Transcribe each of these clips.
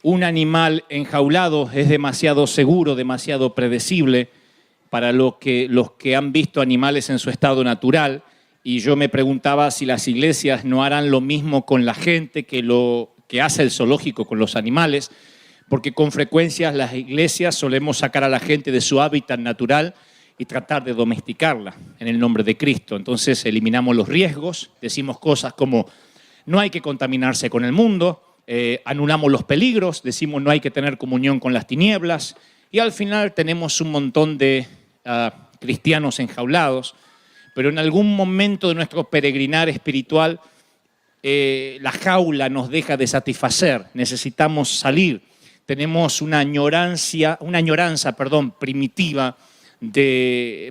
Un animal enjaulado es demasiado seguro, demasiado predecible para los que han visto animales en su estado natural. Y yo me preguntaba si las iglesias no harán lo mismo con la gente que lo que hace el zoológico con los animales, porque con frecuencia las iglesias solemos sacar a la gente de su hábitat natural y tratar de domesticarla en el nombre de Cristo. Entonces eliminamos los riesgos, decimos cosas como no hay que contaminarse con el mundo, anulamos los peligros, decimos no hay que tener comunión con las tinieblas y al final tenemos un montón de cristianos enjaulados, pero en algún momento de nuestro peregrinar espiritual la jaula nos deja de satisfacer, necesitamos salir, tenemos una añoranza primitiva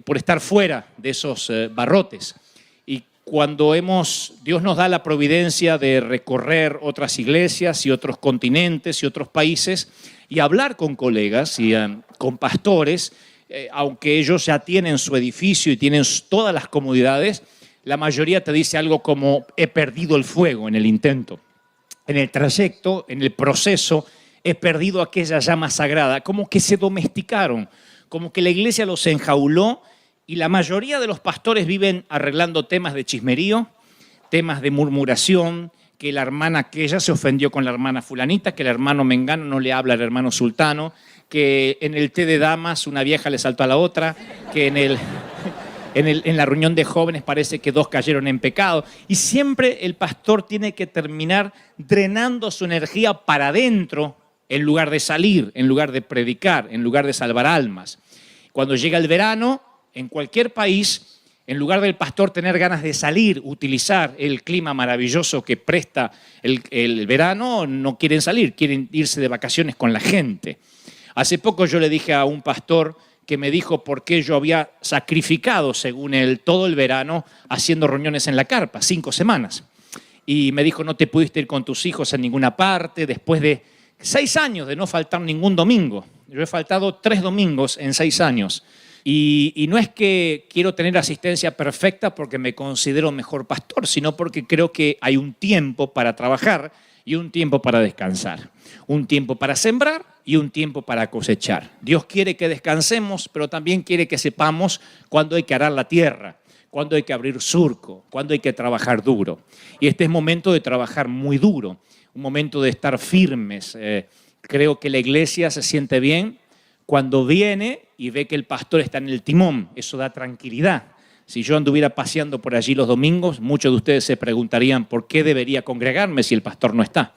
por estar fuera de esos barrotes. Y cuando Dios nos da la providencia de recorrer otras iglesias y otros continentes y otros países y hablar con colegas y con pastores, aunque ellos ya tienen su edificio y tienen todas las comodidades, la mayoría te dice algo como he perdido el fuego en el intento, en el trayecto, en el proceso, he perdido aquella llama sagrada, como que se domesticaron, como que la iglesia los enjauló y la mayoría de los pastores viven arreglando temas de chismerío, temas de murmuración, que la hermana aquella se ofendió con la hermana fulanita, que el hermano mengano no le habla al hermano sultano, que en el té de damas una vieja le saltó a la otra, que en la reunión de jóvenes parece que dos cayeron en pecado. Y siempre el pastor tiene que terminar drenando su energía para adentro en lugar de salir, en lugar de predicar, en lugar de salvar almas. Cuando llega el verano, en cualquier país, en lugar del pastor tener ganas de salir, utilizar el clima maravilloso que presta el verano, no quieren salir, quieren irse de vacaciones con la gente. Hace poco yo le dije a un pastor que me dijo por qué yo había sacrificado, según él, todo el verano haciendo reuniones en la carpa, 5 semanas. Y me dijo, no te pudiste ir con tus hijos a ninguna parte, después de 6 años de no faltar ningún domingo. Yo he faltado 3 domingos en 6 años. Y no es que quiero tener asistencia perfecta porque me considero mejor pastor, sino porque creo que hay un tiempo para trabajar y un tiempo para descansar. Un tiempo para sembrar y un tiempo para cosechar. Dios quiere que descansemos, pero también quiere que sepamos cuándo hay que arar la tierra, cuándo hay que abrir surco, cuándo hay que trabajar duro. Y este es momento de trabajar muy duro, un momento de estar firmes. Creo que la iglesia se siente bien cuando viene y ve que el pastor está en el timón. Eso da tranquilidad. Si yo anduviera paseando por allí los domingos, muchos de ustedes se preguntarían por qué debería congregarme si el pastor no está.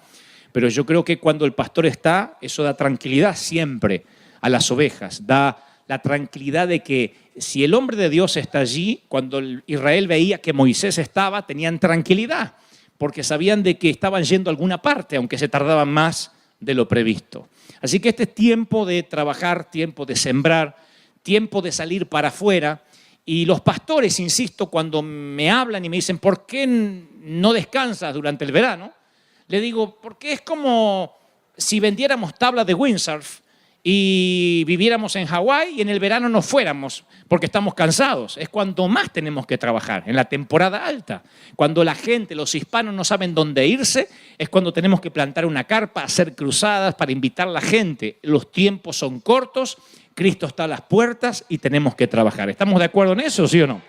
Pero yo creo que cuando el pastor está, eso da tranquilidad siempre a las ovejas. Da la tranquilidad de que si el hombre de Dios está allí, cuando Israel veía que Moisés estaba, tenían tranquilidad, porque sabían de que estaban yendo a alguna parte, aunque se tardaban más de lo previsto. Así que este es tiempo de trabajar, tiempo de sembrar, tiempo de salir para afuera. Y los pastores, insisto, cuando me hablan y me dicen, ¿por qué no descansas durante el verano? Le digo, porque es como si vendiéramos tablas de windsurf y viviéramos en Hawái y en el verano no fuéramos porque estamos cansados. Es cuando más tenemos que trabajar, en la temporada alta. Cuando la gente, los hispanos no saben dónde irse, es cuando tenemos que plantar una carpa, hacer cruzadas para invitar a la gente. Los tiempos son cortos, Cristo está a las puertas y tenemos que trabajar. ¿Estamos de acuerdo en eso, sí o no?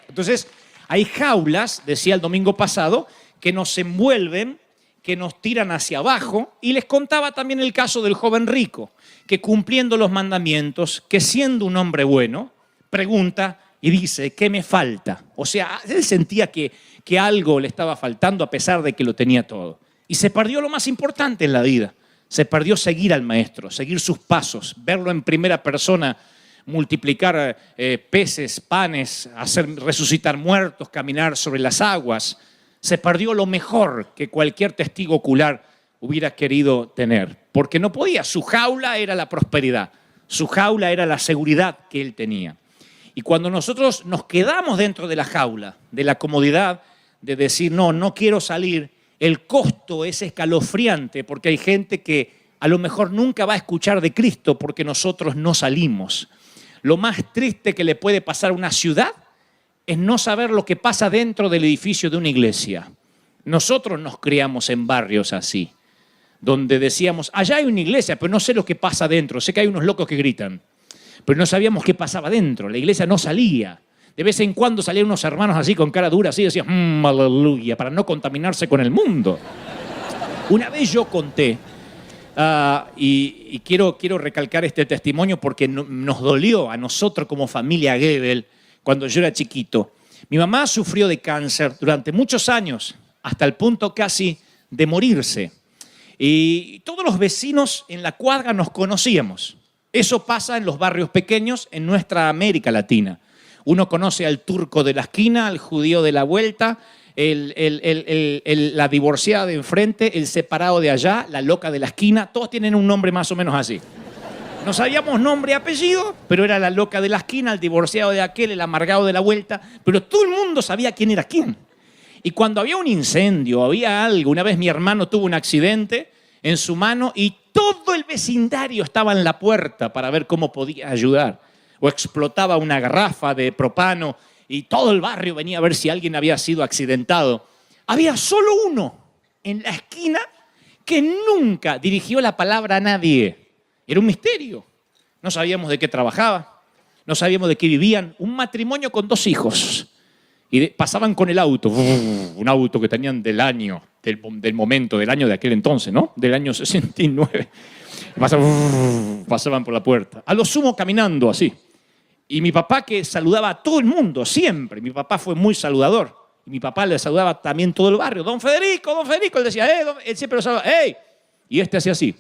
Entonces, hay jaulas, decía el domingo pasado, que nos envuelven, que nos tiran hacia abajo, y les contaba también el caso del joven rico, que cumpliendo los mandamientos, que siendo un hombre bueno, pregunta y dice, ¿qué me falta? O sea, él sentía que algo le estaba faltando a pesar de que lo tenía todo. Y se perdió lo más importante en la vida, se perdió seguir al maestro, seguir sus pasos, verlo en primera persona, multiplicar peces, panes, hacer resucitar muertos, caminar sobre las aguas. Se perdió lo mejor que cualquier testigo ocular hubiera querido tener, porque no podía. Su jaula era la prosperidad, su jaula era la seguridad que él tenía. Y cuando nosotros nos quedamos dentro de la jaula, de la comodidad, de decir, no quiero salir, el costo es escalofriante, porque hay gente que a lo mejor nunca va a escuchar de Cristo porque nosotros no salimos. Lo más triste que le puede pasar a una ciudad es no saber lo que pasa dentro del edificio de una iglesia. Nosotros nos criamos en barrios así, donde decíamos, allá hay una iglesia, pero no sé lo que pasa dentro, sé que hay unos locos que gritan, pero no sabíamos qué pasaba dentro, la iglesia no salía. De vez en cuando salían unos hermanos así con cara dura, así, decían, aleluya, para no contaminarse con el mundo. Una vez yo conté, y quiero recalcar este testimonio porque nos dolió a nosotros como familia Gebel cuando yo era chiquito. Mi mamá sufrió de cáncer durante muchos años, hasta el punto casi de morirse. Y todos los vecinos en la cuadra nos conocíamos. Eso pasa en los barrios pequeños en nuestra América Latina. Uno conoce al turco de la esquina, al judío de la vuelta, la divorciada de enfrente, el separado de allá, la loca de la esquina. Todos tienen un nombre más o menos así. No sabíamos nombre y apellido, pero era la loca de la esquina, el divorciado de aquel, el amargado de la vuelta. Pero todo el mundo sabía quién era quién. Y cuando había un incendio, había algo, una vez mi hermano tuvo un accidente en su mano y todo el vecindario estaba en la puerta para ver cómo podía ayudar. O explotaba una garrafa de propano y todo el barrio venía a ver si alguien había sido accidentado. Había solo uno en la esquina que nunca dirigió la palabra a nadie. Era un misterio. No sabíamos de qué trabajaba, no sabíamos de qué vivían. Un matrimonio con 2 hijos. Y pasaban con el auto, un auto que tenían del año, del momento, del año de aquel entonces, ¿no? Del año 69. Pasaban por la puerta. A lo sumo caminando así. Y mi papá que saludaba a todo el mundo, siempre. Mi papá fue muy saludador. Y mi papá le saludaba también todo el barrio. Don Federico. Él decía, él siempre lo saludaba, ¡hey! Y este hacía así.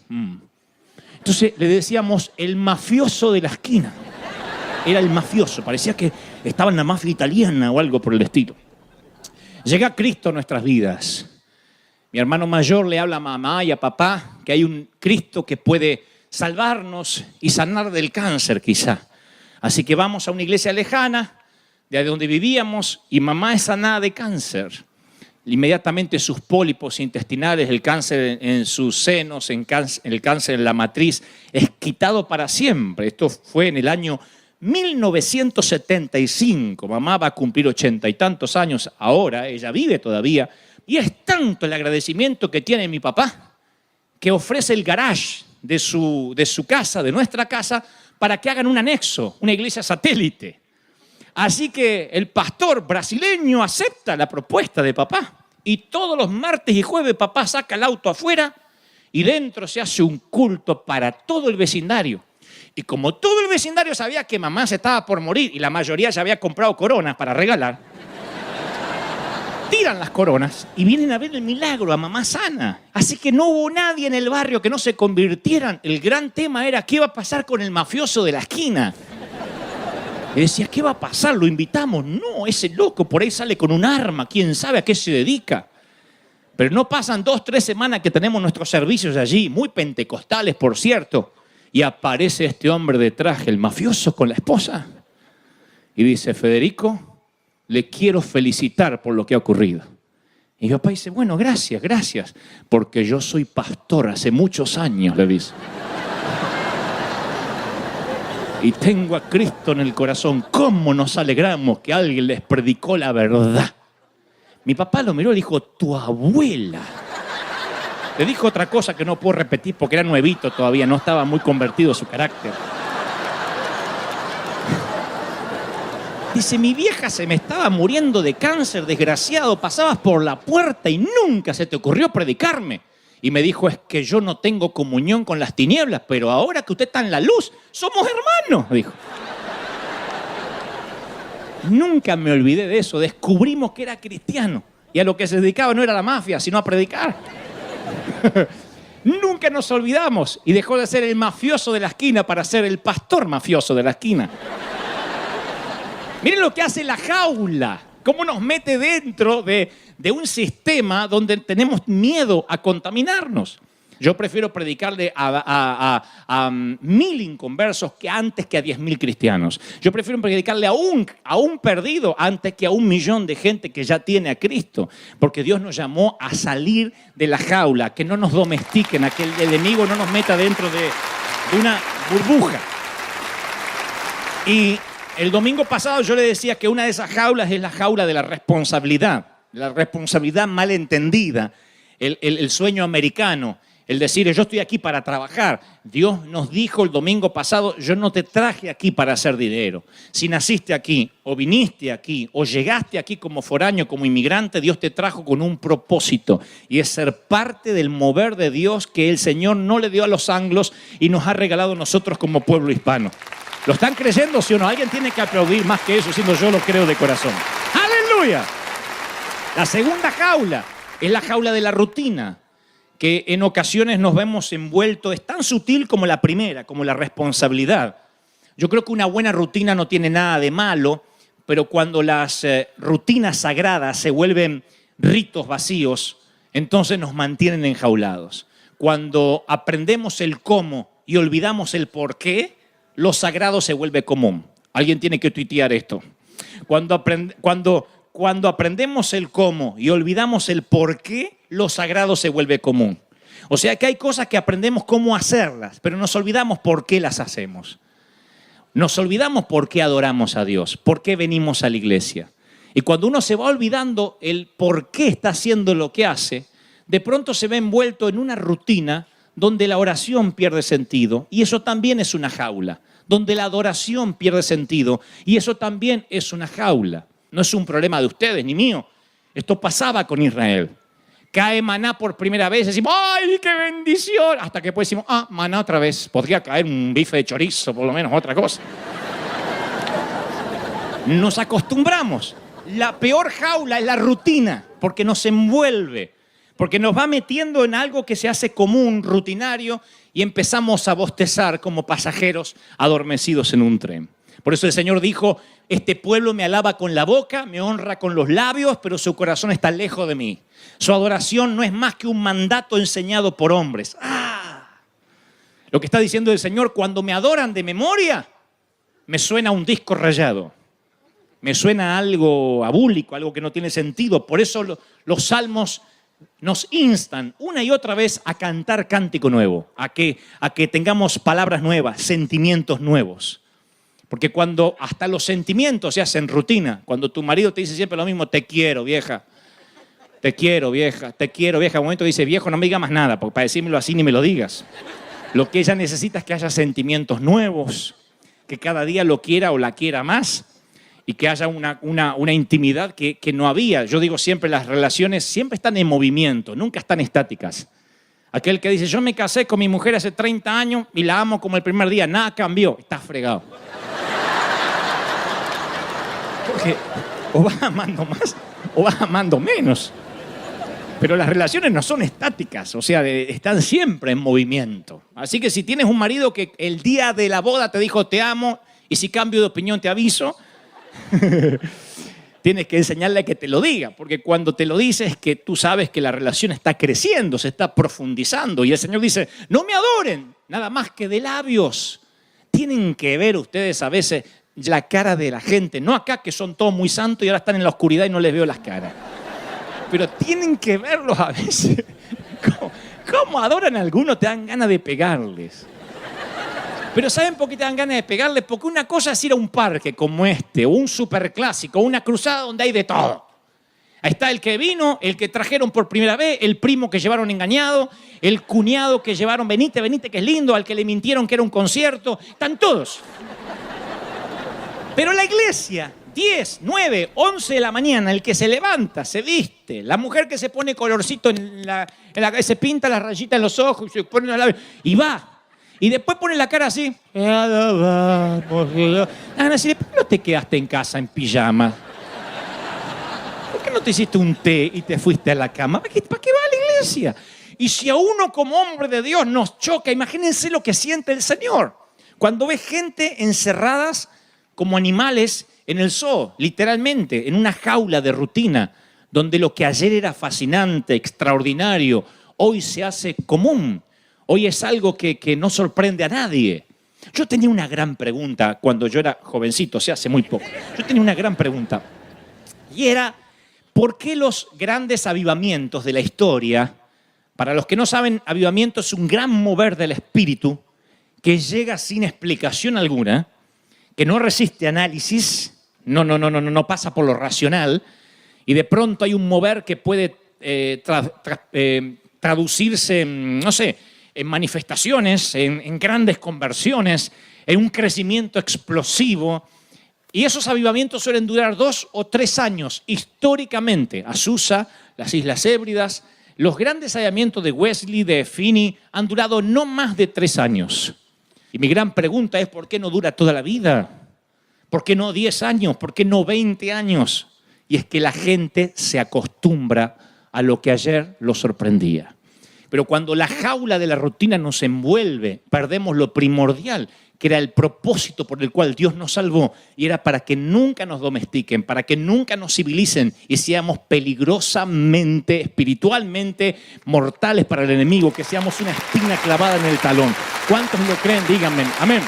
Entonces le decíamos el mafioso de la esquina. Era el mafioso, parecía que estaba en la mafia italiana o algo por el estilo. Llega Cristo a nuestras vidas. Mi hermano mayor le habla a mamá y a papá que hay un Cristo que puede salvarnos y sanar del cáncer quizá. Así que vamos a una iglesia lejana, de donde vivíamos, y mamá es sanada de cáncer. Inmediatamente sus pólipos intestinales, el cáncer en sus senos, el cáncer en la matriz, es quitado para siempre. Esto fue en el año 1975, mamá va a cumplir 80 y tantos años ahora, ella vive todavía, y es tanto el agradecimiento que tiene mi papá, que ofrece el garage de su casa, de nuestra casa, para que hagan un anexo, una iglesia satélite. Así que el pastor brasileño acepta la propuesta de papá, y todos los martes y jueves papá saca el auto afuera, y dentro se hace un culto para todo el vecindario. Y como todo el vecindario sabía que mamá se estaba por morir y la mayoría ya había comprado coronas para regalar, tiran las coronas y vienen a ver el milagro, a mamá sana. Así que no hubo nadie en el barrio que no se convirtieran. El gran tema era qué iba a pasar con el mafioso de la esquina. Y decía, ¿qué va a pasar? ¿Lo invitamos? No, ese loco por ahí sale con un arma, quién sabe a qué se dedica. Pero no pasan 2, 3 semanas que tenemos nuestros servicios allí, muy pentecostales, por cierto. Y aparece este hombre de traje, el mafioso, con la esposa. Y dice, Federico, le quiero felicitar por lo que ha ocurrido. Y mi papá dice, bueno, gracias, porque yo soy pastor hace muchos años, le dice. Y tengo a Cristo en el corazón. ¿Cómo nos alegramos que alguien les predicó la verdad? Mi papá lo miró y dijo, tu abuela. Le dijo otra cosa que no puedo repetir porque era nuevito todavía, no estaba muy convertido su carácter. Dice, mi vieja se me estaba muriendo de cáncer, desgraciado, pasabas por la puerta y nunca se te ocurrió predicarme. Y me dijo, es que yo no tengo comunión con las tinieblas, pero ahora que usted está en la luz, somos hermanos, dijo. Nunca me olvidé de eso, descubrimos que era cristiano y a lo que se dedicaba no era la mafia, sino a predicar. Nunca nos olvidamos y dejó de ser el mafioso de la esquina para ser el pastor mafioso de la esquina. Miren lo que hace la jaula, cómo nos mete dentro de un sistema donde tenemos miedo a contaminarnos. Yo prefiero predicarle a 1000 inconversos que antes que a 10.000 cristianos. Yo prefiero predicarle a un perdido antes que a 1 millón de gente que ya tiene a Cristo. Porque Dios nos llamó a salir de la jaula, que no nos domestiquen, a que el enemigo no nos meta dentro de una burbuja. Y el domingo pasado yo le decía que una de esas jaulas es la jaula de la responsabilidad mal entendida, el sueño americano. El decir, yo estoy aquí para trabajar. Dios nos dijo el domingo pasado, yo no te traje aquí para hacer dinero. Si naciste aquí, o viniste aquí, o llegaste aquí como foráneo, como inmigrante, Dios te trajo con un propósito. Y es ser parte del mover de Dios que el Señor no le dio a los anglos y nos ha regalado a nosotros como pueblo hispano. ¿Lo están creyendo, sí o no? Alguien tiene que aplaudir más que eso, siendo yo lo creo de corazón. ¡Aleluya! La segunda jaula es la jaula de la rutina, que en ocasiones nos vemos envueltos, es tan sutil como la primera, como la responsabilidad. Yo creo que una buena rutina no tiene nada de malo, pero cuando las rutinas sagradas se vuelven ritos vacíos, entonces nos mantienen enjaulados. Cuando aprendemos el cómo y olvidamos el por qué, lo sagrado se vuelve común. Alguien tiene que tuitear esto. Cuando aprendemos el cómo y olvidamos el por qué, lo sagrado se vuelve común. O sea que hay cosas que aprendemos cómo hacerlas, pero nos olvidamos por qué las hacemos. Nos olvidamos por qué adoramos a Dios, por qué venimos a la iglesia. Y cuando uno se va olvidando el por qué está haciendo lo que hace, de pronto se ve envuelto en una rutina donde la oración pierde sentido, y eso también es una jaula. Donde la adoración pierde sentido, y eso también es una jaula. No es un problema de ustedes ni mío. Esto pasaba con Israel. Cae maná por primera vez, decimos, ¡ay, qué bendición! Hasta que después decimos, maná otra vez. Podría caer un bife de chorizo, por lo menos, otra cosa. Nos acostumbramos. La peor jaula es la rutina, porque nos envuelve, porque nos va metiendo en algo que se hace común, rutinario, y empezamos a bostezar como pasajeros adormecidos en un tren. Por eso el Señor dijo, este pueblo me alaba con la boca, me honra con los labios, pero su corazón está lejos de mí. Su adoración no es más que un mandato enseñado por hombres. Lo que está diciendo el Señor, cuando me adoran de memoria, me suena un disco rayado. Me suena algo abúlico, algo que no tiene sentido. Por eso los salmos nos instan una y otra vez a cantar cántico nuevo, a que tengamos palabras nuevas, sentimientos nuevos. Porque cuando hasta los sentimientos se hacen rutina, cuando tu marido te dice siempre lo mismo, te quiero, vieja, te quiero, vieja, te quiero, vieja, en un momento dice, viejo, no me digas más nada, porque para decírmelo así ni me lo digas. Lo que ella necesita es que haya sentimientos nuevos, que cada día lo quiera o la quiera más, y que haya una intimidad que no había. Yo digo siempre, las relaciones siempre están en movimiento, nunca están estáticas. Aquel que dice, yo me casé con mi mujer hace 30 años y la amo como el primer día, nada cambió, está fregado. Porque o vas amando más o vas amando menos. Pero las relaciones no son estáticas, o sea, están siempre en movimiento. Así que si tienes un marido que el día de la boda te dijo te amo y si cambio de opinión te aviso, tienes que enseñarle a que te lo diga, porque cuando te lo dice es que tú sabes que la relación está creciendo, se está profundizando. Y el Señor dice, no me adoren, nada más que de labios. Tienen que ver ustedes a veces la cara de la gente, no acá que son todos muy santos y ahora están en la oscuridad y no les veo las caras. Pero tienen que verlos a veces. ¿Cómo adoran a algunos? Te dan ganas de pegarles. Pero ¿saben por qué te dan ganas de pegarles? Porque una cosa es ir a un parque como este, o un superclásico, o una cruzada donde hay de todo. Ahí está el que vino, el que trajeron por primera vez, el primo que llevaron engañado, el cuñado que llevaron, venite, que es lindo, al que le mintieron que era un concierto. Están todos. Pero la iglesia, 10, 9, 11 de la mañana, el que se levanta, se viste, la mujer que se pone colorcito se pinta las rayitas en los ojos y se pone la labio, y va. Y después pone la cara así. Ana, si ¿por qué no te quedaste en casa en pijama? ¿Por qué no te hiciste un té y te fuiste a la cama? ¿Para qué va a la iglesia? Y si a uno como hombre de Dios nos choca, imagínense lo que siente el Señor. Cuando ve gente encerradas como animales en el zoo, literalmente, en una jaula de rutina, donde lo que ayer era fascinante, extraordinario, hoy se hace común. Hoy es algo que no sorprende a nadie. Yo tenía una gran pregunta cuando yo era jovencito, o sea, hace muy poco. Yo tenía una gran pregunta. Y era, ¿por qué los grandes avivamientos de la historia? Para los que no saben, avivamiento es un gran mover del espíritu que llega sin explicación alguna, que no resiste análisis, no pasa por lo racional, y de pronto hay un mover que puede traducirse en, no sé, en manifestaciones, en grandes conversiones, en un crecimiento explosivo. Y esos avivamientos suelen durar 2 o 3 años. Históricamente, Azusa, las Islas Hébridas, los grandes avivamientos de Wesley, de Finney, han durado no más de 3 años. Y mi gran pregunta es, ¿por qué no dura toda la vida? ¿Por qué no 10 años? ¿Por qué no 20 años? Y es que la gente se acostumbra a lo que ayer lo sorprendía. Pero cuando la jaula de la rutina nos envuelve, perdemos lo primordial, que era el propósito por el cual Dios nos salvó, y era para que nunca nos domestiquen, para que nunca nos civilicen y seamos peligrosamente, espiritualmente mortales para el enemigo, que seamos una espina clavada en el talón. ¿Cuántos lo creen? Díganme. Amén.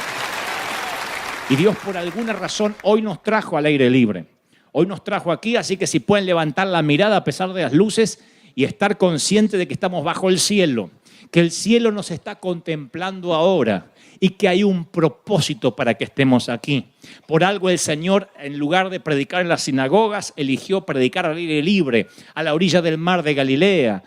Y Dios por alguna razón hoy nos trajo al aire libre. Hoy nos trajo aquí, así que si pueden levantar la mirada a pesar de las luces y estar conscientes de que estamos bajo el cielo, que el cielo nos está contemplando ahora y que hay un propósito para que estemos aquí. Por algo el Señor, en lugar de predicar en las sinagogas, eligió predicar al aire libre, a la orilla del mar de Galilea,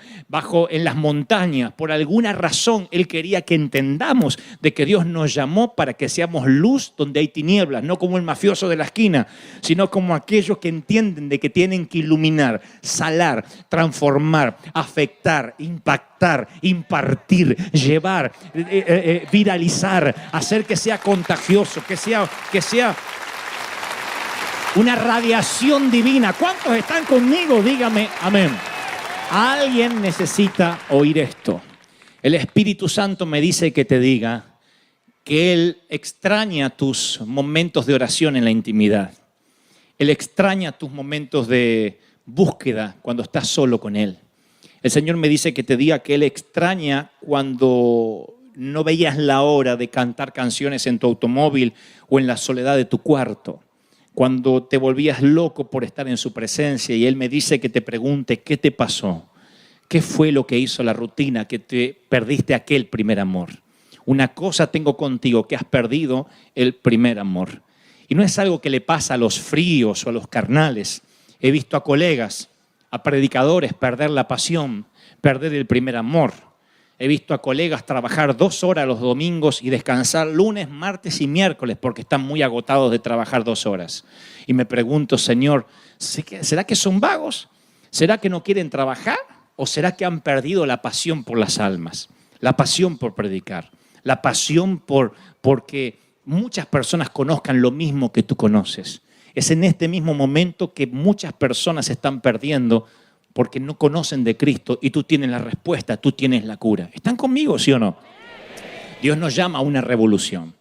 en las montañas. Por alguna razón Él quería que entendamos de que Dios nos llamó para que seamos luz donde hay tinieblas, no como el mafioso de la esquina, sino como aquellos que entienden de que tienen que iluminar, salar, transformar, afectar, impactar, impartir, llevar, viralizar, hacer que sea contagioso, que sea una radiación divina. ¿Cuántos están conmigo? Dígame amén. Alguien necesita oír esto. El Espíritu Santo me dice que te diga que Él extraña tus momentos de oración en la intimidad. Él extraña tus momentos de búsqueda cuando estás solo con Él. El Señor me dice que te diga que Él extraña cuando no veías la hora de cantar canciones en tu automóvil o en la soledad de tu cuarto, cuando te volvías loco por estar en su presencia. Y Él me dice que te pregunte, ¿qué te pasó? ¿Qué fue lo que hizo la rutina que te perdiste aquel primer amor? Una cosa tengo contigo, que has perdido el primer amor. Y no es algo que le pasa a los fríos o a los carnales. He visto a colegas, a predicadores perder la pasión, perder el primer amor. He visto a colegas trabajar 2 horas los domingos y descansar lunes, martes y miércoles porque están muy agotados de trabajar 2 horas. Y me pregunto, Señor, ¿será que son vagos? ¿Será que no quieren trabajar? ¿O será que han perdido la pasión por las almas? La pasión por predicar, la pasión porque muchas personas conozcan lo mismo que tú conoces. Es en este mismo momento que muchas personas se están perdiendo porque no conocen de Cristo y tú tienes la respuesta, tú tienes la cura. ¿Están conmigo, sí o no? Dios nos llama a una revolución.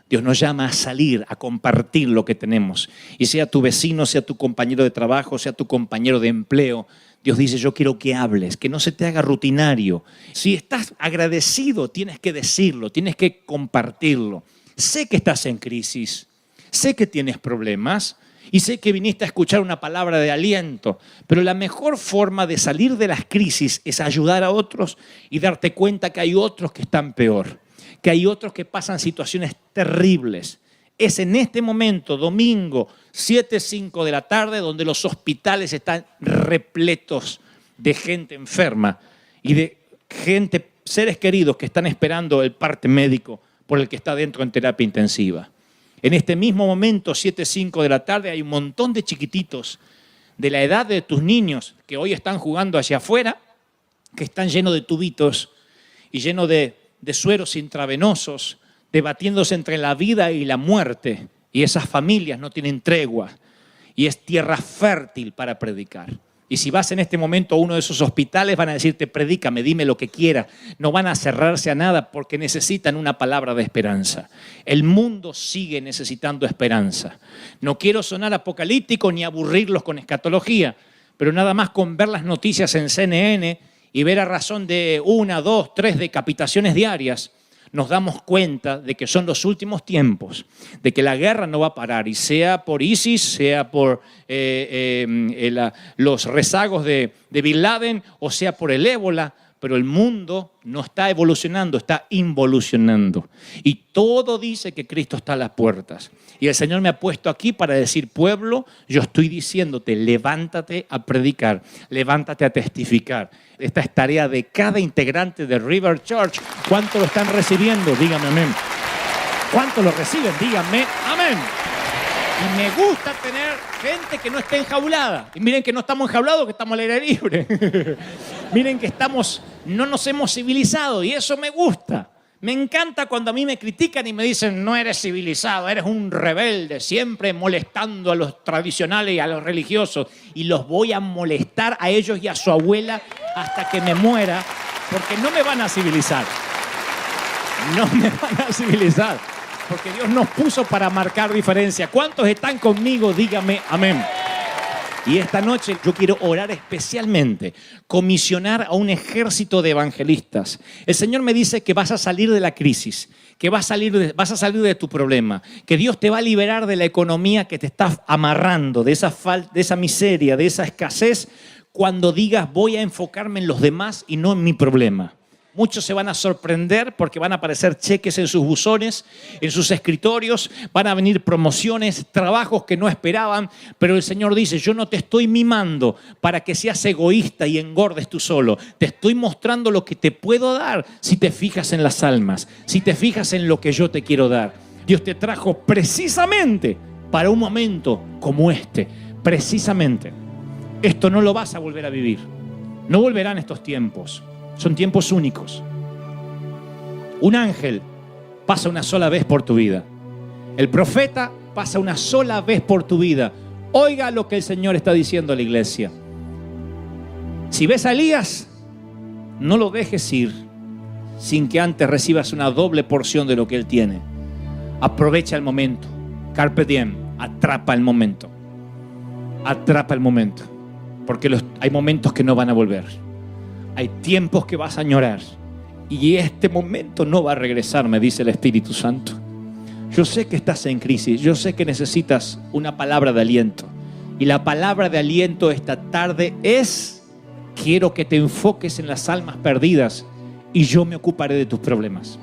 Dios nos llama a salir, a compartir lo que tenemos. Y sea tu vecino, sea tu compañero de trabajo, sea tu compañero de empleo, Dios dice, yo quiero que hables, que no se te haga rutinario. Si estás agradecido, tienes que decirlo, tienes que compartirlo. Sé que estás en crisis, sé que tienes problemas, y sé que viniste a escuchar una palabra de aliento, pero la mejor forma de salir de las crisis es ayudar a otros y darte cuenta que hay otros que están peor, que hay otros que pasan situaciones terribles. Es en este momento, domingo, 7:05 de la tarde, donde los hospitales están repletos de gente enferma y de gente, seres queridos que están esperando el parte médico por el que está dentro en terapia intensiva. En este mismo momento, 7:05 de la tarde, hay un montón de chiquititos de la edad de tus niños que hoy están jugando hacia afuera, que están llenos de tubitos y llenos de sueros intravenosos, debatiéndose entre la vida y la muerte. Y esas familias no tienen tregua y es tierra fértil para predicar. Y si vas en este momento a uno de esos hospitales, van a decirte, predícame, dime lo que quieras. No van a cerrarse a nada porque necesitan una palabra de esperanza. El mundo sigue necesitando esperanza. No quiero sonar apocalíptico ni aburrirlos con escatología, pero nada más con ver las noticias en CNN y ver a razón de 1, 2, 3 decapitaciones diarias, nos damos cuenta de que son los últimos tiempos, de que la guerra no va a parar, y sea por ISIS, sea por los rezagos de Bin Laden, o sea por el ébola, pero el mundo no está evolucionando, está involucionando. Y todo dice que Cristo está a las puertas. Y el Señor me ha puesto aquí para decir, pueblo, yo estoy diciéndote, levántate a predicar, levántate a testificar. Esta es tarea de cada integrante de River Church. ¿Cuánto lo están recibiendo? Dígame amén. ¿Cuánto lo reciben? Díganme amén. Y me gusta tener gente que no esté enjaulada. Y miren que no estamos enjaulados, que estamos al aire libre. Miren que no nos hemos civilizado y eso me gusta. Me encanta cuando a mí me critican y me dicen, no eres civilizado, eres un rebelde, siempre molestando a los tradicionales y a los religiosos. Y los voy a molestar a ellos y a su abuela hasta que me muera, porque no me van a civilizar. No me van a civilizar. Porque Dios nos puso para marcar diferencia. ¿Cuántos están conmigo? Dígame amén. Y esta noche yo quiero orar especialmente, comisionar a un ejército de evangelistas. El Señor me dice que vas a salir de la crisis, que vas a salir de tu problema, que Dios te va a liberar de la economía que te está amarrando, de esa miseria, de esa escasez, cuando digas voy a enfocarme en los demás y no en mi problema. Muchos se van a sorprender porque van a aparecer cheques en sus buzones, en sus escritorios, van a venir promociones, trabajos que no esperaban, pero el Señor dice, yo no te estoy mimando para que seas egoísta y engordes tú solo. Te estoy mostrando lo que te puedo dar si te fijas en las almas, si te fijas en lo que yo te quiero dar. Dios te trajo precisamente para un momento como este, precisamente. Esto no lo vas a volver a vivir, no volverán estos tiempos. Son tiempos únicos. Un ángel pasa una sola vez por tu vida. El profeta pasa una sola vez por tu vida. Oiga lo que el Señor está diciendo a la iglesia. Si ves a Elías, no lo dejes ir sin que antes recibas una doble porción de lo que él tiene. Aprovecha el momento. Carpe diem. Atrapa el momento. Atrapa el momento. Porque hay momentos que no van a volver. Hay tiempos que vas a añorar y este momento no va a regresar, me dice el Espíritu Santo. Yo sé que estás en crisis, yo sé que necesitas una palabra de aliento. Y la palabra de aliento esta tarde es, quiero que te enfoques en las almas perdidas y yo me ocuparé de tus problemas.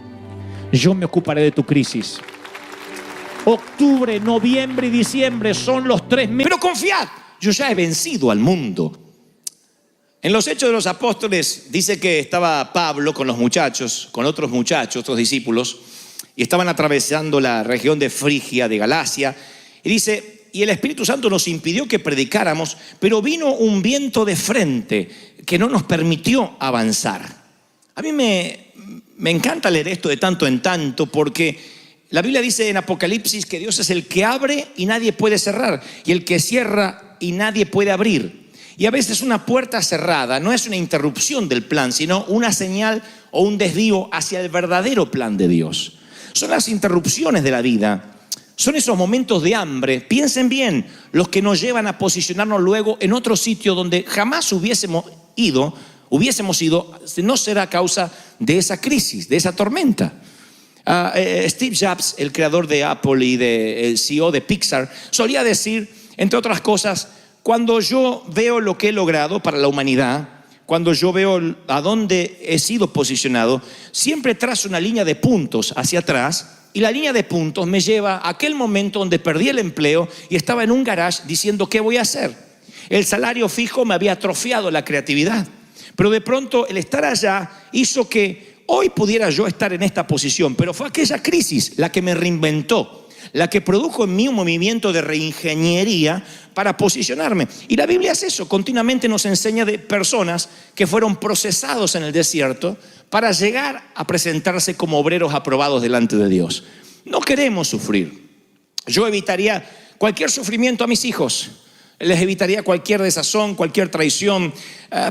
Yo me ocuparé de tu crisis. Octubre, noviembre y diciembre son los 3 meses. Pero confiad, yo ya he vencido al mundo. En los Hechos de los Apóstoles dice que estaba Pablo con los muchachos, con otros muchachos, otros discípulos, y estaban atravesando la región de Frigia, de Galacia, y dice, y el Espíritu Santo nos impidió que predicáramos, pero vino un viento de frente que no nos permitió avanzar. A mí me encanta leer esto de tanto en tanto, porque la Biblia dice en Apocalipsis que Dios es el que abre y nadie puede cerrar, y el que cierra y nadie puede abrir. Y a veces una puerta cerrada no es una interrupción del plan, sino una señal o un desvío hacia el verdadero plan de Dios. Son las interrupciones de la vida, son esos momentos de hambre, piensen bien, los que nos llevan a posicionarnos luego en otro sitio donde jamás hubiésemos ido, no será a causa de esa crisis, de esa tormenta. Steve Jobs, el creador de Apple y el CEO de Pixar, solía decir, entre otras cosas, cuando yo veo lo que he logrado para la humanidad, cuando yo veo a dónde he sido posicionado, siempre trazo una línea de puntos hacia atrás y la línea de puntos me lleva a aquel momento donde perdí el empleo y estaba en un garage diciendo ¿qué voy a hacer? El salario fijo me había atrofiado la creatividad, pero de pronto el estar allá hizo que hoy pudiera yo estar en esta posición, pero fue aquella crisis la que me reinventó, la que produjo en mí un movimiento de reingeniería para posicionarme. Y la Biblia es eso, continuamente nos enseña de personas que fueron procesados en el desierto para llegar a presentarse como obreros aprobados delante de Dios. No queremos sufrir. Yo evitaría cualquier sufrimiento a mis hijos, les evitaría cualquier desazón, cualquier traición,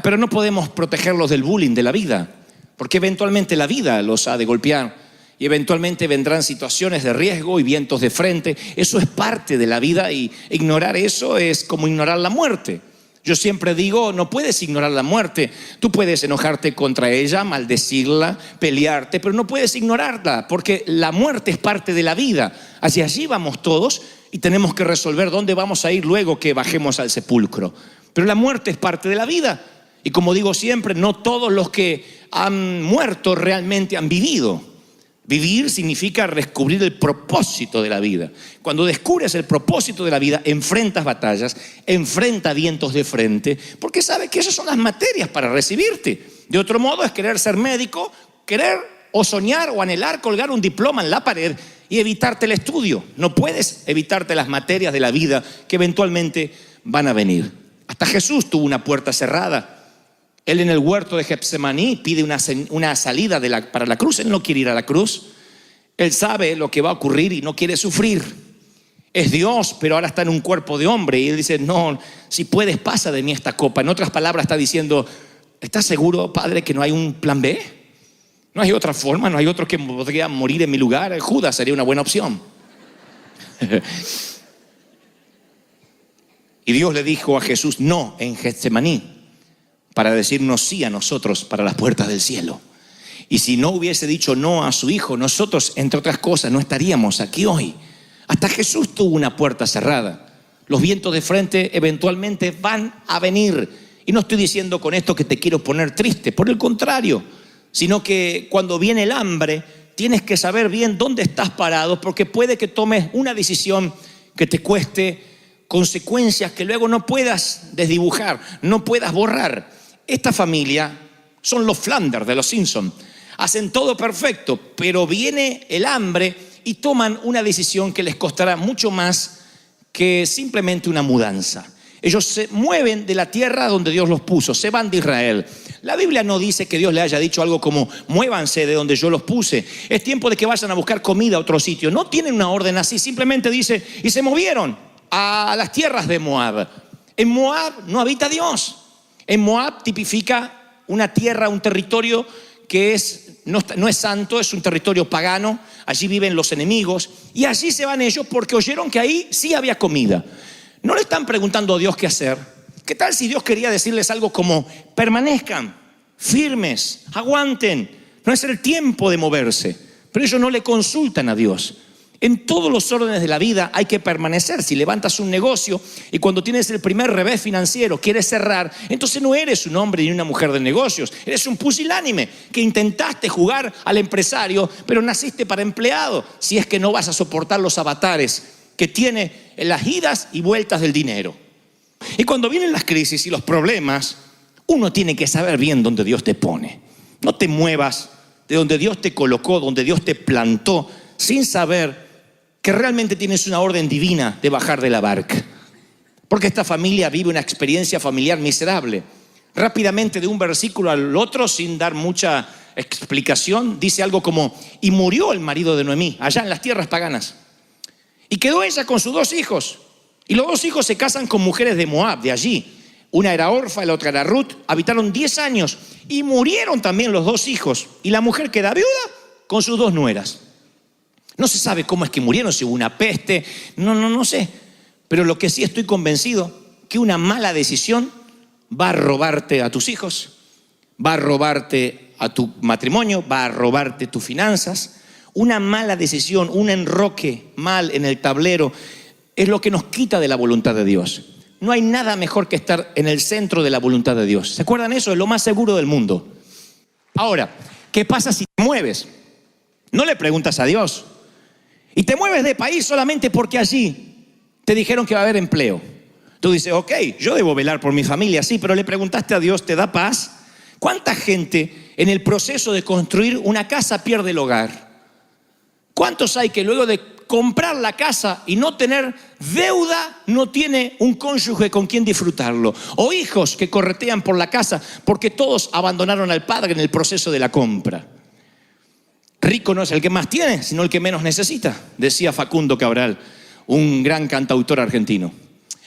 pero no podemos protegerlos del bullying de la vida, porque eventualmente la vida los ha de golpear. Y eventualmente vendrán situaciones de riesgo y vientos de frente. Eso es parte de la vida y ignorar eso es como ignorar la muerte. Yo siempre digo, no puedes ignorar la muerte. Tú puedes enojarte contra ella, maldecirla, pelearte, pero no puedes ignorarla porque la muerte es parte de la vida. Hacia allí vamos todos y tenemos que resolver dónde vamos a ir luego que bajemos al sepulcro. Pero la muerte es parte de la vida. Y como digo siempre, no todos los que han muerto realmente han vivido. Vivir significa descubrir el propósito de la vida. Cuando descubres el propósito de la vida, enfrentas batallas, enfrentas vientos de frente, porque sabes que esas son las materias para recibirte. De otro modo es querer ser médico, querer o soñar o anhelar colgar un diploma en la pared y evitarte el estudio. No puedes evitarte las materias de la vida que eventualmente van a venir. Hasta Jesús tuvo una puerta cerrada. Él en el huerto de Getsemaní pide una salida para la cruz. Él no quiere ir a la cruz. Él sabe lo que va a ocurrir y no quiere sufrir. Es Dios, pero ahora está en un cuerpo de hombre. Y él dice, no, si puedes, pasa de mí esta copa. En otras palabras está diciendo, ¿estás seguro, Padre, que no hay un plan B? ¿No hay otra forma? ¿No hay otro que podría morir en mi lugar? Judas sería una buena opción. Y Dios le dijo a Jesús no en Getsemaní, para decirnos sí a nosotros para las puertas del cielo. Y si no hubiese dicho no a su hijo, nosotros, entre otras cosas, no estaríamos aquí hoy. Hasta Jesús tuvo una puerta cerrada. Los vientos de frente eventualmente van a venir. Y no estoy diciendo con esto que te quiero poner triste, por el contrario, sino que cuando viene el hambre, tienes que saber bien dónde estás parado, porque puede que tomes una decisión que te cueste consecuencias que luego no puedas desdibujar, no puedas borrar. Esta familia son los Flanders de los Simpsons. Hacen todo perfecto, pero viene el hambre y toman una decisión que les costará mucho más que simplemente una mudanza. Ellos se mueven de la tierra donde Dios los puso, se van de Israel. La Biblia no dice que Dios le haya dicho algo como muévanse de donde yo los puse. Es tiempo de que vayan a buscar comida a otro sitio. No tienen una orden así, simplemente dice, y se movieron a las tierras de Moab. En Moab no habita Dios. En Moab tipifica una tierra, un territorio que no es santo, es un territorio pagano. Allí viven los enemigos y allí se van ellos porque oyeron que ahí sí había comida. No le están preguntando a Dios qué hacer. ¿Qué tal si Dios quería decirles algo como permanezcan, firmes, aguanten? No es el tiempo de moverse, pero ellos no le consultan a Dios. En todos los órdenes de la vida hay que permanecer. Si levantas un negocio y cuando tienes el primer revés financiero quieres cerrar, entonces no eres un hombre ni una mujer de negocios. Eres un pusilánime que intentaste jugar al empresario, pero naciste para empleado. Si es que no vas a soportar los avatares que tiene las idas y vueltas del dinero. Y cuando vienen las crisis y los problemas, uno tiene que saber bien dónde Dios te pone. No te muevas de donde Dios te colocó, donde Dios te plantó, sin saber que realmente tienes una orden divina de bajar de la barca. Porque esta familia vive una experiencia familiar miserable. Rápidamente de un versículo al otro, sin dar mucha explicación, dice algo como, y murió el marido de Noemí, allá en las tierras paganas. Y quedó ella con sus 2 hijos. Y los 2 hijos se casan con mujeres de Moab, de allí. Una era Orfa y la otra era Ruth. Habitaron 10 años y murieron también los 2 hijos. Y la mujer queda viuda con sus 2 nueras. No se sabe cómo es que murieron, si hubo una peste, no sé. Pero lo que sí estoy convencido, que una mala decisión va a robarte a tus hijos, va a robarte a tu matrimonio, va a robarte tus finanzas. Una mala decisión, un enroque mal en el tablero, es lo que nos quita de la voluntad de Dios. No hay nada mejor que estar en el centro de la voluntad de Dios. ¿Se acuerdan eso? Es lo más seguro del mundo. Ahora, ¿qué pasa si te mueves? No le preguntas a Dios. Y te mueves de país solamente porque allí te dijeron que va a haber empleo. Tú dices, ok, yo debo velar por mi familia, sí, pero le preguntaste a Dios, ¿te da paz? ¿Cuánta gente en el proceso de construir una casa pierde el hogar? ¿Cuántos hay que luego de comprar la casa y no tener deuda, no tiene un cónyuge con quien disfrutarlo? O hijos que corretean por la casa porque todos abandonaron al padre en el proceso de la compra. Rico no es el que más tiene, sino el que menos necesita, decía Facundo Cabral, un gran cantautor argentino.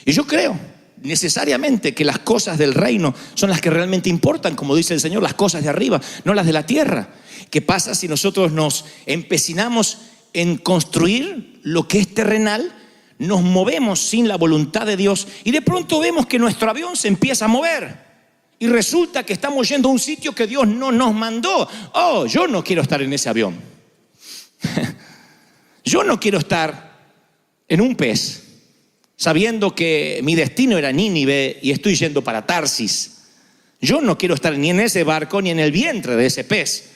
Y yo creo necesariamente que las cosas del reino son las que realmente importan, como dice el Señor, las cosas de arriba, no las de la tierra. ¿Qué pasa si nosotros nos empecinamos en construir lo que es terrenal, nos movemos sin la voluntad de Dios y de pronto vemos que nuestro avión se empieza a mover? Y resulta que estamos yendo a un sitio que Dios no nos mandó. Oh, yo no quiero estar en ese avión. Yo no quiero estar en un pez, sabiendo que mi destino era Nínive y estoy yendo para Tarsis. Yo no quiero estar ni en ese barco ni en el vientre de ese pez.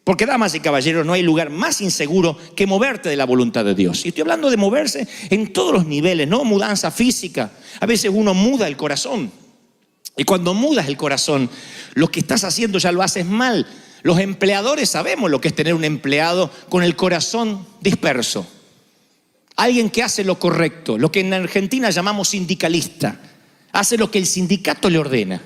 Porque, damas y caballeros, no hay lugar más inseguro que moverte de la voluntad de Dios. Y estoy hablando de moverse en todos los niveles, no mudanza física. A veces uno muda el corazón. Y cuando mudas el corazón, lo que estás haciendo ya lo haces mal. Los empleadores sabemos lo que es tener un empleado con el corazón disperso. Alguien que hace lo correcto, lo que en Argentina llamamos sindicalista. Hace lo que el sindicato le ordena.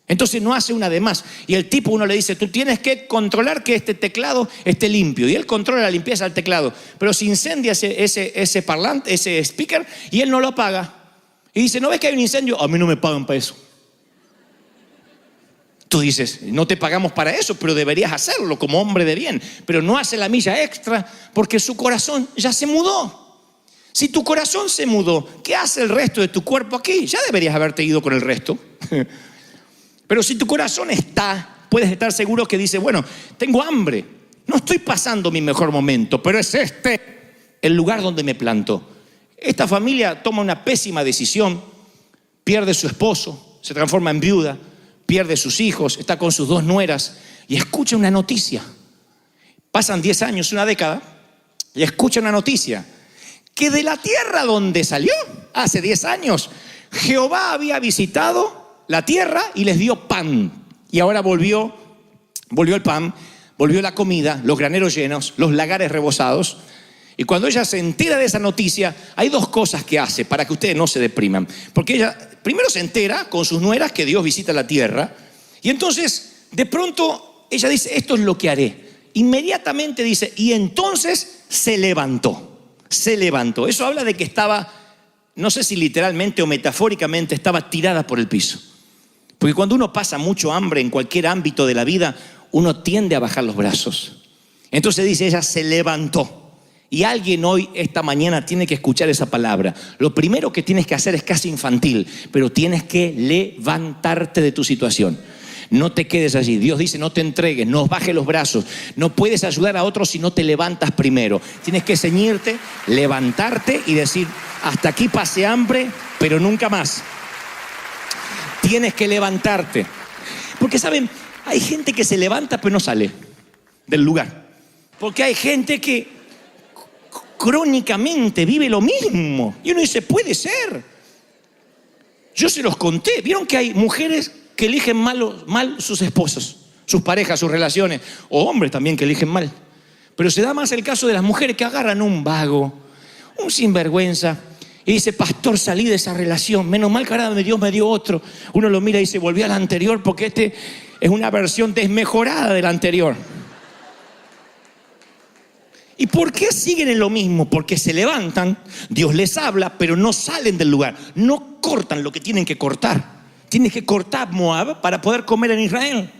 Entonces no hace una de más. Y el tipo, uno le dice, tú tienes que controlar que este teclado esté limpio. Y él controla la limpieza del teclado. Pero se incendia ese parlante, ese speaker, y él no lo apaga. Y dice, ¿no ves que hay un incendio? A mí no me pagan para eso. Tú dices, no te pagamos para eso, pero deberías hacerlo como hombre de bien. Pero no hace la milla extra porque su corazón ya se mudó. Si tu corazón se mudó, ¿qué hace el resto de tu cuerpo aquí? Ya deberías haberte ido con el resto. Pero si tu corazón puedes estar seguro que dice, bueno, tengo hambre, no estoy pasando mi mejor momento, pero es el lugar donde me planto. Esta familia toma una pésima decisión, pierde su esposo, se transforma en viuda, pierde sus hijos, está con sus 2 nueras y escucha una noticia. Pasan 10 años, una década, y escucha una noticia, que de la tierra donde salió, hace 10 años, Jehová había visitado la tierra y les dio pan. Y ahora volvió el pan, volvió la comida, los graneros llenos, los lagares rebosados. Y cuando ella se entera de esa noticia, hay 2 cosas que hace para que ustedes no se depriman. Porque ella primero se entera con sus nueras que Dios visita la tierra. Y entonces, de pronto, ella dice, esto es lo que haré. Inmediatamente dice, y entonces se levantó. Se levantó. Eso habla de que estaba, no sé si literalmente o metafóricamente, estaba tirada por el piso. Porque cuando uno pasa mucho hambre en cualquier ámbito de la vida, uno tiende a bajar los brazos. Entonces dice, ella se levantó. Y alguien hoy, esta mañana, tiene que escuchar esa palabra. Lo primero que tienes que hacer es casi infantil, pero tienes que levantarte de tu situación. No te quedes allí. Dios dice, no te entregues, no bajes los brazos. No puedes ayudar a otros si no te levantas primero. Tienes que ceñirte, levantarte y decir, hasta aquí pasé hambre, pero nunca más. Tienes que levantarte. Porque, ¿saben? Hay gente que se levanta pero no sale del lugar. Porque hay gente que crónicamente vive lo mismo. Y uno dice, puede ser. Yo se los conté. ¿Vieron que hay mujeres que eligen mal sus esposos, sus parejas, sus relaciones? O hombres también que eligen mal. Pero se da más el caso de las mujeres que agarran un vago, un sinvergüenza, y dice, pastor, salí de esa relación. Menos mal que ahora Dios me dio otro. Uno lo mira y dice, volví al anterior porque este es una versión desmejorada del anterior. ¿Y por qué siguen en lo mismo? Porque se levantan, Dios les habla, pero no salen del lugar. No cortan lo que tienen que cortar. Tienes que cortar Moab para poder comer en Israel.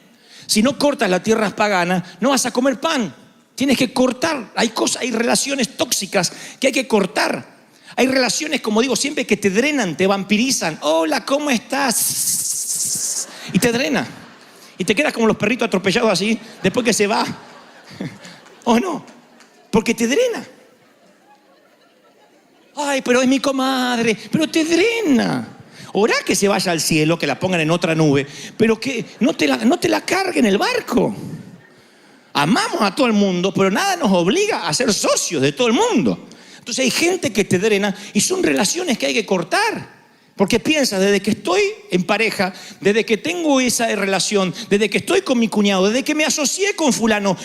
Si no cortas las tierras paganas, no vas a comer pan. Tienes que cortar. Hay relaciones tóxicas que hay que cortar. Hay relaciones, como digo siempre, que te drenan, te vampirizan. Hola, ¿cómo estás? Y te drena. Y te quedas como los perritos atropellados así, después que se va. ¿O no? Porque te drena. Ay, pero es mi comadre. Pero te drena. Orá que se vaya al cielo, que la pongan en otra nube, pero que no te la carguen el barco. Amamos a todo el mundo, pero nada nos obliga a ser socios de todo el mundo. Entonces hay gente que te drena y son relaciones que hay que cortar. Porque piensas, desde que estoy en pareja, desde que tengo esa relación, desde que estoy con mi cuñado, desde que me asocié con fulano,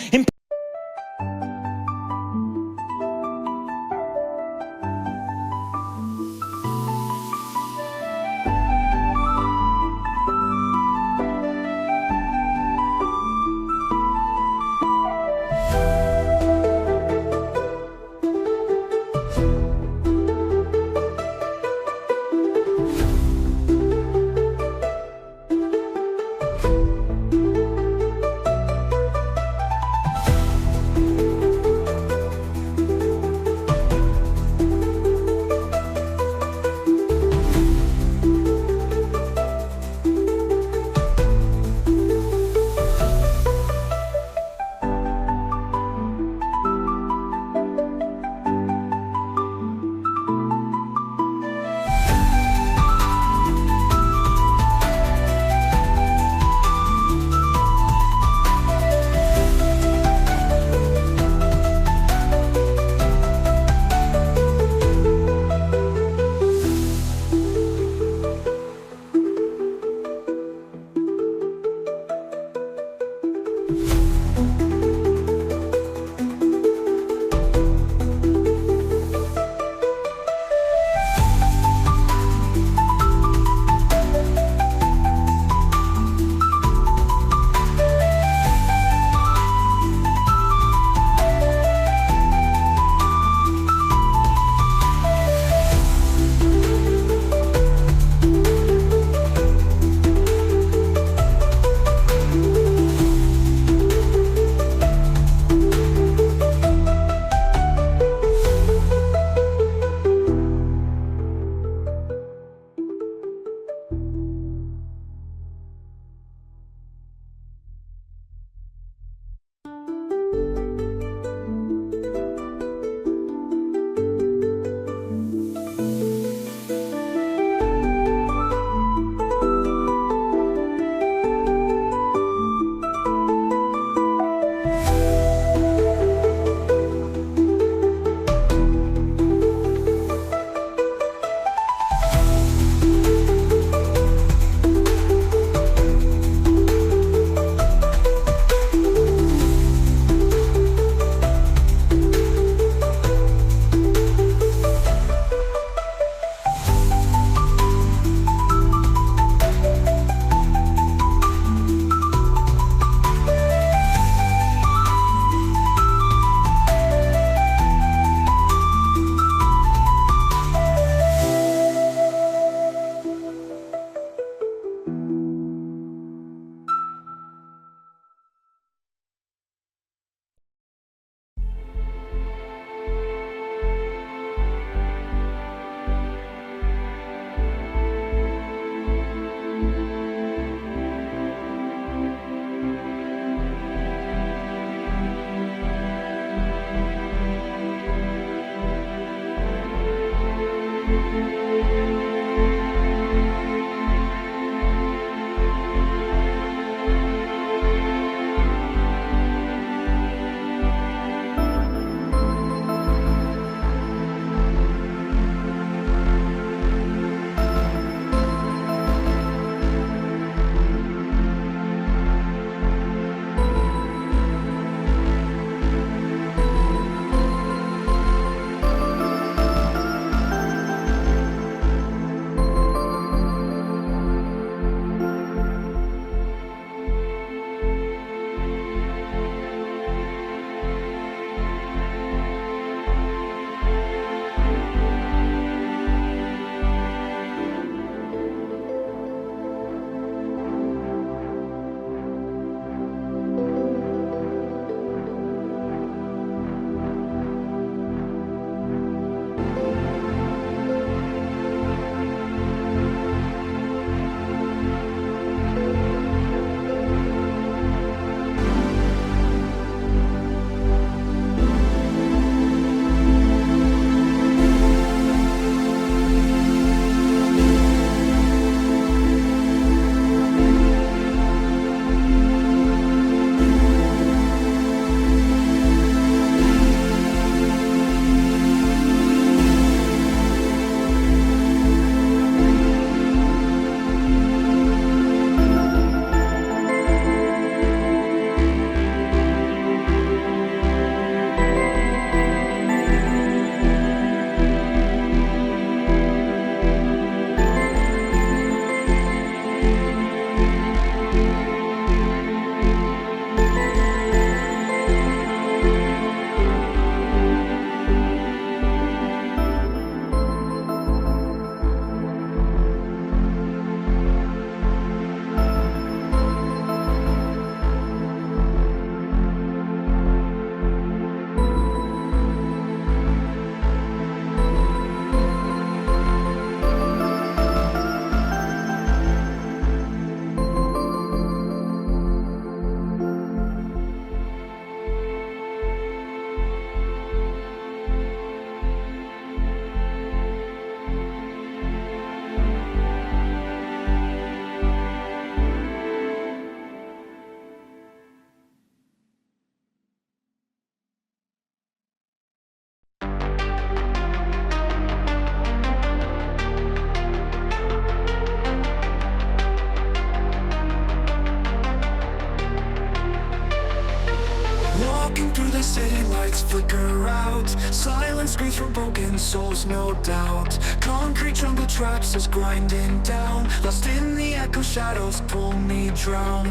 route. Silence screams from broken souls, no doubt. Concrete jungle traps us grinding down. Lost in the echo, shadows pull me drown.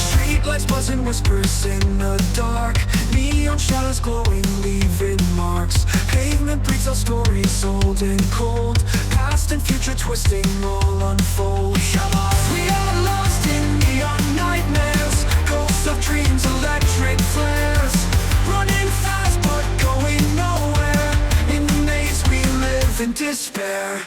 Streetlights buzzing, whispers in the dark. Neon shadows glowing, leaving marks. Pavement breathes our stories, old and cold. Past and future twisting, all unfold. We are lost in neon nightmares. Ghosts of dreams, electric flares. Running fast but going nowhere. In the maze we live in despair.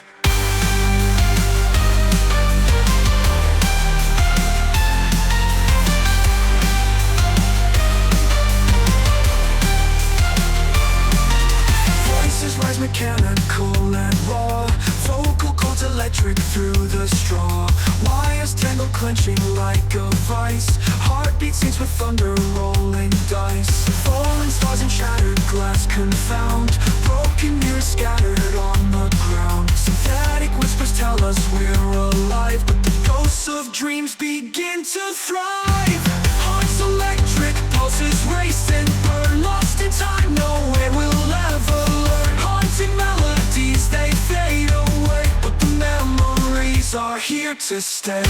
Rise mechanical and raw. Vocal cords electric through the straw. Wires tangled, clenching like a vice. Heartbeat sings with thunder, rolling dice. Falling stars and shattered glass confound. Broken mirrors scattered on the ground. Synthetic whispers tell us we're alive, but the ghosts of dreams begin to thrive. Hearts electric, pulses racing, burn lost in time, nowhere we'll ever learn. Haunting melodies, they fade away, but the memories are here to stay.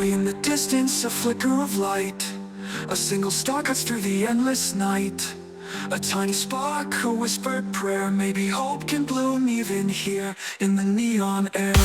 In the distance, a flicker of light. A single star cuts through the endless night. A tiny spark, a whispered prayer. Maybe hope can bloom even here in the neon air.